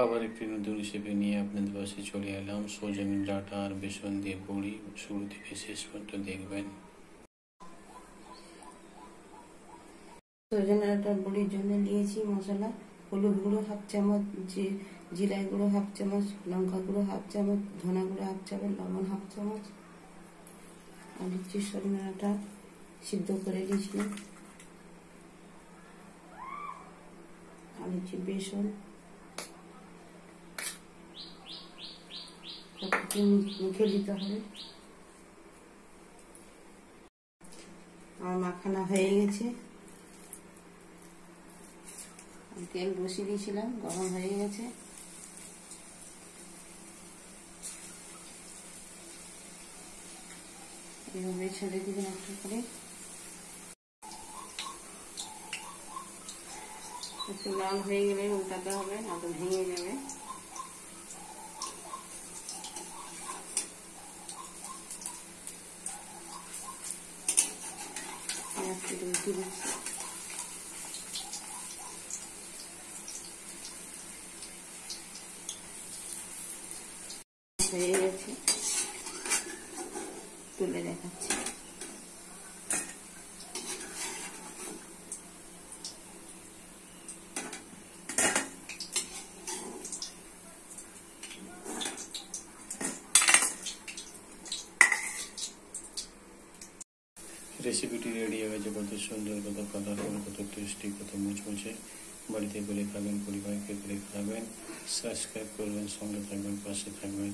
আবার একটি নতুন রেসিপি নিয়ে আপনাদের পাশে চলে এলাম। সজনের ডাঁটা আর বেসন দিয়ে বড়ি, শুরু থেকে শেষ পর্যন্ত দেখবেন। সজনে ডাঁটার বড়ির জন্য নিয়েছি মশলা: হলুদ গুঁড়ো হাফ চামচ, জিরা গুঁড়ো হাফ চামচ, লঙ্কা গুঁড়ো হাফ চামচ, ধনা গুঁড়ো হাফ চামচ, লবণ হাফ চামচ। আর দিচ্ছি সজনে ডাঁটা সিদ্ধ করে দিয়েছি। আর দিচ্ছি বেসন, মুখে দিতে হবে। আমার মাখানা হয়ে গেছে। তেল বসিয়ে দিয়েছিলাম, গরম হয়ে গেছে। এইভাবে ছেড়ে দিবেন একটা করে। একটু লাল হয়ে গেলে উল্টাতে হবে, না তো ভেঙে যাবে। হয়ে গেছে, তুলে দেখাচ্ছি। রেসিপিটি রেডি হয়ে গেছে। কত সুন্দর, কত কালারফুল, কত টেস্টি, কত মুচমুচে। বাড়িতে করে খাবেন, পরিবারকে করে খাবেন। সাবস্ক্রাইব করবেন, সঙ্গে থাকবেন, পাশে থাকবেন।